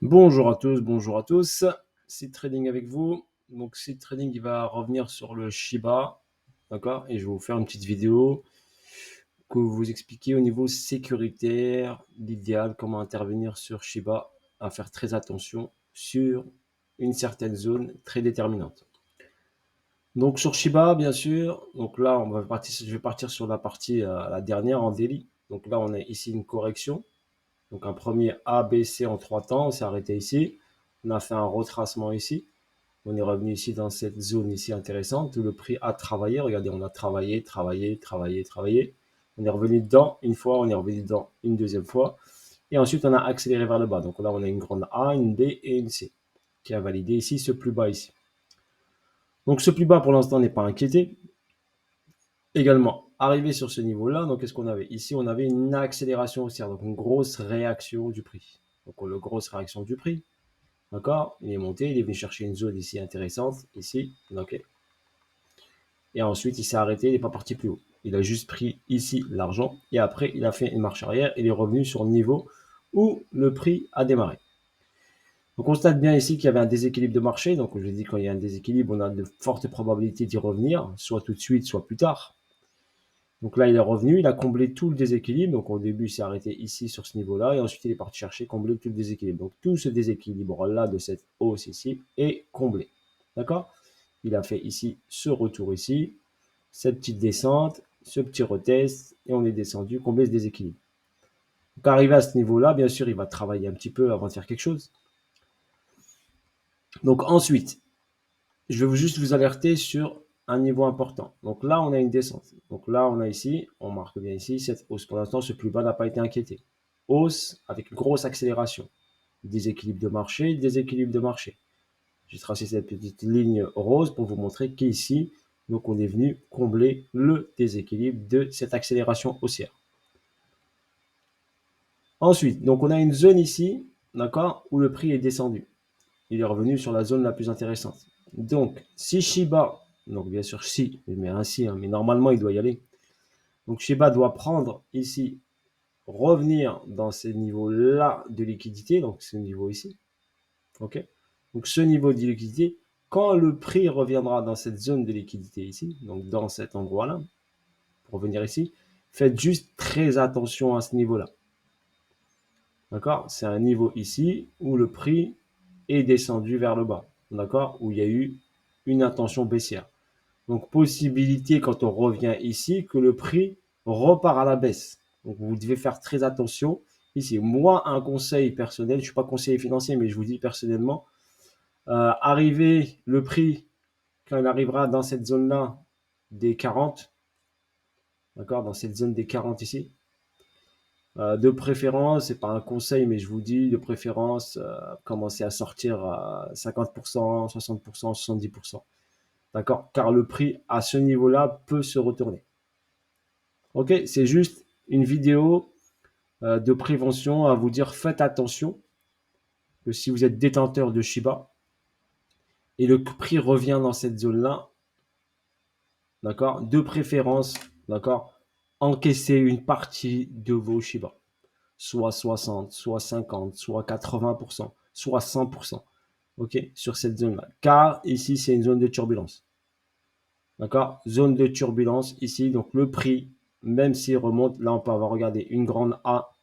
Bonjour à tous, bonjour à tous. Seed Trading avec vous. Donc Seed Trading, il va revenir sur le Shiba, d'accord? Et je vais vous faire une petite vidéo que vous expliquer au niveau sécuritaire, l'idéal, comment intervenir sur Shiba, à faire très attention sur une certaine zone très déterminante. Donc sur Shiba, bien sûr, donc là je vais partir sur la partie la dernière en daily. Donc là on a ici une correction. Donc un premier A, B, C en 3 temps, on s'est arrêté ici. On a fait un retracement ici. On est revenu ici dans cette zone ici intéressante où le prix a travaillé. Regardez, on a travaillé, travaillé, travaillé, travaillé. On est revenu dedans une fois, on est revenu dedans une deuxième fois. Et ensuite, on a accéléré vers le bas. Donc là, on a une grande A, une B et une C qui a validé ici ce plus bas ici. Donc ce plus bas pour l'instant n'est pas inquiété. Également, arrivé sur ce niveau-là, donc qu'est-ce qu'on avait? Ici, on avait une accélération haussière, donc une grosse réaction du prix. Donc une grosse réaction du prix. D'accord? Il est monté, il est venu chercher une zone ici intéressante, ici, ok. Et ensuite, il s'est arrêté, il n'est pas parti plus haut. Il a juste pris ici l'argent et après, il a fait une marche arrière. Il est revenu sur le niveau où le prix a démarré. On constate bien ici qu'il y avait un déséquilibre de marché. Donc, je dis quand il y a un déséquilibre, on a de fortes probabilités d'y revenir, soit tout de suite, soit plus tard. Donc là, il est revenu, il a comblé tout le déséquilibre. Donc au début, il s'est arrêté ici sur ce niveau-là et ensuite il est parti chercher combler tout le déséquilibre. Donc tout ce déséquilibre-là de cette hausse ici est comblé. D'accord? Il a fait ici ce retour ici, cette petite descente, ce petit retest et on est descendu, combler ce déséquilibre. Donc arrivé à ce niveau-là, bien sûr, il va travailler un petit peu avant de faire quelque chose. Donc ensuite, je veux juste vous alerter sur un niveau important. Donc là, on a une descente. Donc là, on a ici, on marque bien ici, cette hausse. Pour l'instant, ce plus bas n'a pas été inquiété. Hausse avec une grosse accélération. Déséquilibre de marché, déséquilibre de marché. J'ai tracé cette petite ligne rose pour vous montrer qu'ici, donc on est venu combler le déséquilibre de cette accélération haussière. Ensuite, donc on a une zone ici, d'accord, où le prix est descendu. Il est revenu sur la zone la plus intéressante. Donc, si Shiba, donc bien sûr si, je mets un si, hein, mais normalement il doit y aller. Donc Shiba doit prendre ici, revenir dans ces niveaux-là de liquidité, donc ce niveau ici. Ok. Donc ce niveau de liquidité, quand le prix reviendra dans cette zone de liquidité ici, donc dans cet endroit-là, pour revenir ici, faites juste très attention à ce niveau-là. D'accord? C'est un niveau ici où le prix est descendu vers le bas. D'accord? Où il y a eu une intention baissière. Donc, possibilité quand on revient ici que le prix repart à la baisse. Donc, vous devez faire très attention. Ici, moi, un conseil personnel, je ne suis pas conseiller financier, mais je vous dis personnellement, arriver le prix, quand il arrivera dans cette zone-là des 40, d'accord, dans cette zone des 40 ici, de préférence, c'est pas un conseil, mais je vous dis, de préférence, commencer à sortir à 50%, 60%, 70%. D'accord? Car le prix à ce niveau-là peut se retourner. Ok? C'est juste une vidéo de prévention à vous dire faites attention que si vous êtes détenteur de Shiba et le prix revient dans cette zone-là, d'accord? De préférence, d'accord? Encaissez une partie de vos Shiba. Soit 60, soit 50, soit 80%, soit 100%. Ok? Sur cette zone-là. Car ici, c'est une zone de turbulence. D'accord? Zone de turbulence ici. Donc le prix, même s'il remonte, là on peut avoir regardé une grande A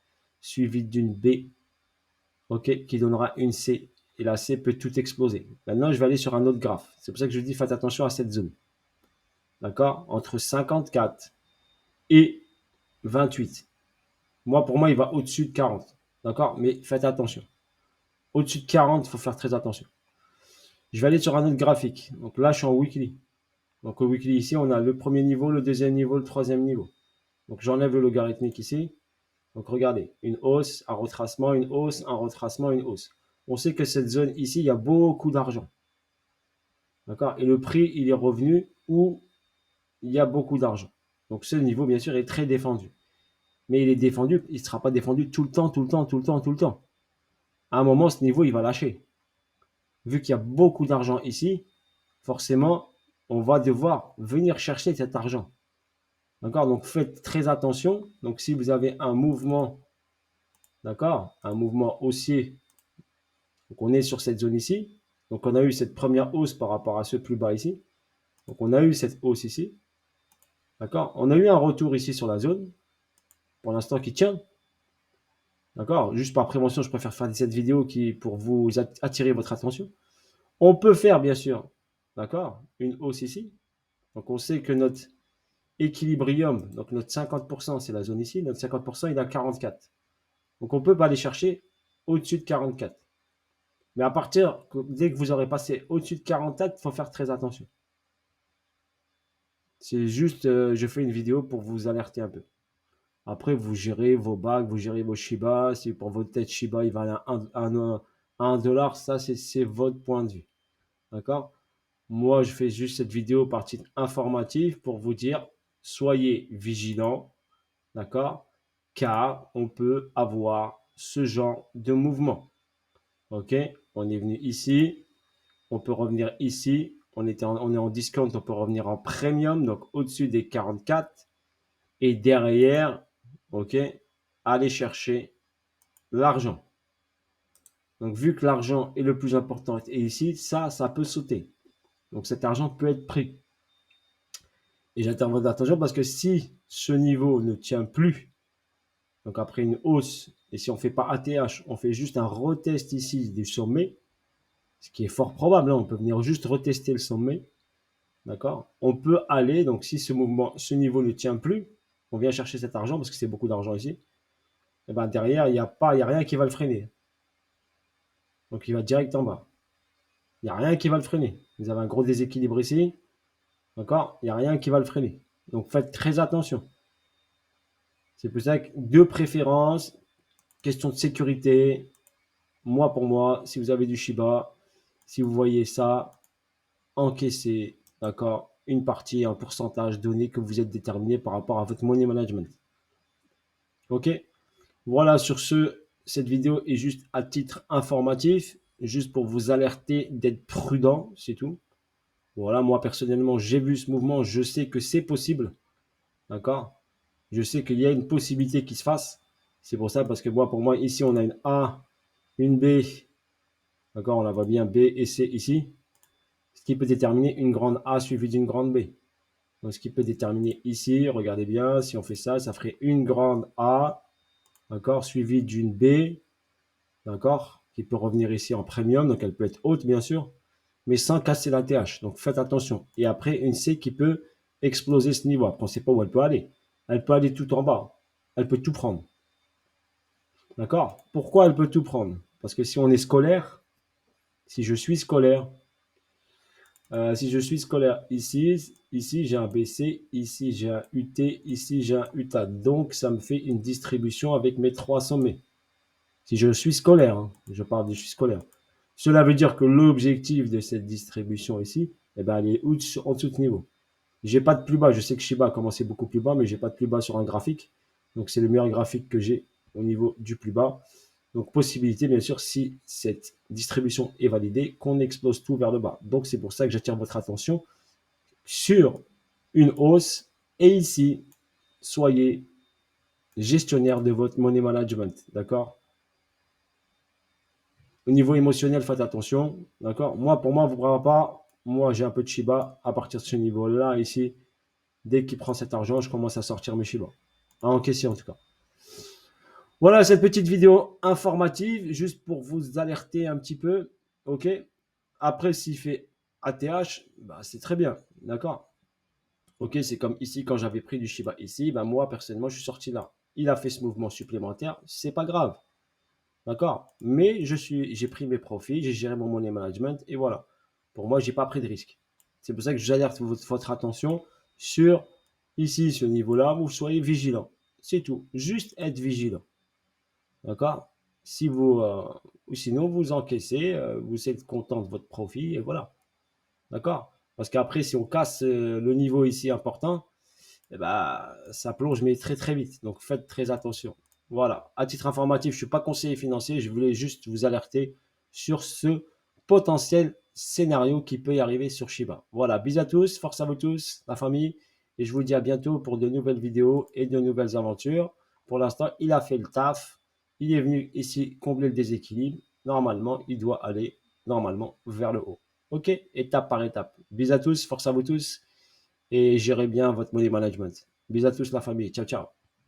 suivie d'une B, ok, qui donnera une C. Et la C peut tout exploser. Maintenant, je vais aller sur un autre graphe. C'est pour ça que je dis faites attention à cette zone. D'accord? Entre 54 et 28. Moi, pour moi, il va au-dessus de 40. D'accord? Mais faites attention. Au-dessus de 40, il faut faire très attention. Je vais aller sur un autre graphique. Donc là, je suis en weekly. Donc au weekly ici, on a le premier niveau, le deuxième niveau, le troisième niveau. Donc j'enlève le logarithmique ici. Donc regardez, une hausse, un retracement, une hausse, un retracement, une hausse. On sait que cette zone ici, il y a beaucoup d'argent. D'accord? Et le prix, il est revenu où il y a beaucoup d'argent. Donc ce niveau, bien sûr, est très défendu. Mais il est défendu, il ne sera pas défendu tout le temps, tout le temps, tout le temps, tout le temps. À un moment, ce niveau, il va lâcher. Vu qu'il y a beaucoup d'argent ici, forcément, on va devoir venir chercher cet argent. D'accord? Donc faites très attention. Donc si vous avez un mouvement, d'accord, un mouvement haussier Donc, on est sur cette zone ici. Donc, on a eu cette première hausse par rapport à ce plus bas ici. Donc, on a eu cette hausse ici. D'accord? On a eu un retour ici sur la zone. Pour l'instant, qui tient. D'accord? Juste par prévention, je préfère faire cette vidéo pour vous attirer votre attention. On peut faire, bien sûr, d'accord, une hausse ici. Donc, on sait que notre équilibrium, donc notre 50%, c'est la zone ici. Notre 50%, il est à 44. Donc, on peut pas aller chercher au-dessus de 44. Mais dès que vous aurez passé au-dessus de 44, il faut faire très attention. C'est juste, je fais une vidéo pour vous alerter un peu. Après, vous gérez vos bagues, vous gérez vos Shiba. Si pour votre tête Shiba, il va à 1 dollar, ça, c'est votre point de vue. D'accord? Moi, je fais juste cette vidéo par titre informatif pour vous dire, soyez vigilants. D'accord? Car on peut avoir ce genre de mouvement. OK? On est venu ici. On peut revenir ici. On est en discount, on peut revenir en premium, donc au-dessus des 44. Et derrière, OK, aller chercher l'argent. Donc, vu que l'argent est le plus important et ici, ça peut sauter. Donc, cet argent peut être pris. Et j'attends votre attention parce que si ce niveau ne tient plus, donc après une hausse, et si on ne fait pas ATH, on fait juste un retest ici du sommet, ce qui est fort probable, hein, on peut venir juste retester le sommet, d'accord? On peut aller, donc si ce niveau ne tient plus, on vient chercher cet argent parce que c'est beaucoup d'argent ici, et ben derrière, il n'y a rien qui va le freiner. Donc il va direct en bas. Il n'y a rien qui va le freiner. Vous avez un gros déséquilibre ici. D'accord? Il n'y a rien qui va le freiner. Donc faites très attention. C'est pour ça que de préférence, question de sécurité, moi pour moi, si vous avez du Shiba, si vous voyez ça, encaissez, d'accord, une partie, un pourcentage donné que vous êtes déterminé par rapport à votre money management. Ok? Voilà, sur ce, cette vidéo est juste à titre informatif, juste pour vous alerter d'être prudent, c'est tout. Voilà, moi personnellement, j'ai vu ce mouvement, je sais que c'est possible, d'accord? Je sais qu'il y a une possibilité qui se fasse. C'est pour ça, parce que moi, pour moi, ici, on a une A, une B, d'accord? On la voit bien, B et C ici, ce qui peut déterminer une grande A suivie d'une grande B. Donc, ce qui peut déterminer ici, regardez bien, si on fait ça, ça ferait une grande A, d'accord, suivie d'une B, d'accord, qui peut revenir ici en premium, donc elle peut être haute, bien sûr, mais sans casser la TH. Donc faites attention. Et après, une C qui peut exploser ce niveau. Après, on ne sait pas où elle peut aller. Elle peut aller tout en bas. Elle peut tout prendre. D'accord? Pourquoi elle peut tout prendre? Parce que si on est scolaire, si je suis scolaire, ici j'ai un BC, ici j'ai un UT, ici j'ai un UTA. Donc ça me fait une distribution avec mes 3 sommets. Si je suis scolaire, hein, je parle de je suis scolaire. Cela veut dire que l'objectif de cette distribution ici, eh ben, elle est en dessous de ce niveau. J'ai pas de plus bas. Je sais que Shiba a commencé beaucoup plus bas, mais j'ai pas de plus bas sur un graphique. Donc c'est le meilleur graphique que j'ai au niveau du plus bas. Donc possibilité, bien sûr, si cette distribution est validée, qu'on explose tout vers le bas. Donc c'est pour ça que j'attire votre attention sur une hausse. Et ici, soyez gestionnaire de votre money management. D'accord? Au niveau émotionnel, faites attention. D'accord? Moi, pour moi, vous ne prenez pas. Moi, j'ai un peu de Shiba. À partir de ce niveau-là, ici, dès qu'il prend cet argent, je commence à sortir mes Shiba. À encaisser en tout cas. Voilà cette petite vidéo informative, juste pour vous alerter un petit peu. OK? Après, s'il fait ATH, bah, c'est très bien. D'accord? OK, c'est comme ici, quand j'avais pris du Shiba ici, bah, moi, personnellement, je suis sorti là. Il a fait ce mouvement supplémentaire. C'est pas grave. D'accord? Mais j'ai pris mes profits, j'ai géré mon money management et voilà. Pour moi, j'ai pas pris de risque. C'est pour ça que j'alerte votre attention sur ici, ce niveau-là, vous soyez vigilant. C'est tout. Juste être vigilant. D'accord? Si vous, ou sinon, vous encaissez, vous êtes content de votre profit et voilà. D'accord? Parce qu'après, si on casse le niveau ici important, eh ben, ça plonge mais très très vite. Donc faites très attention. Voilà. À titre informatif, je ne suis pas conseiller financier. Je voulais juste vous alerter sur ce potentiel scénario qui peut y arriver sur Shiba. Voilà. Bisous à tous. Force à vous tous, la famille. Et je vous dis à bientôt pour de nouvelles vidéos et de nouvelles aventures. Pour l'instant, il a fait le taf. Il est venu ici combler le déséquilibre. normalement, il doit aller normalement vers le haut. Ok, étape par étape. Bis à tous, force à vous tous et gérez bien votre money management. Bis à tous la famille. Ciao, ciao.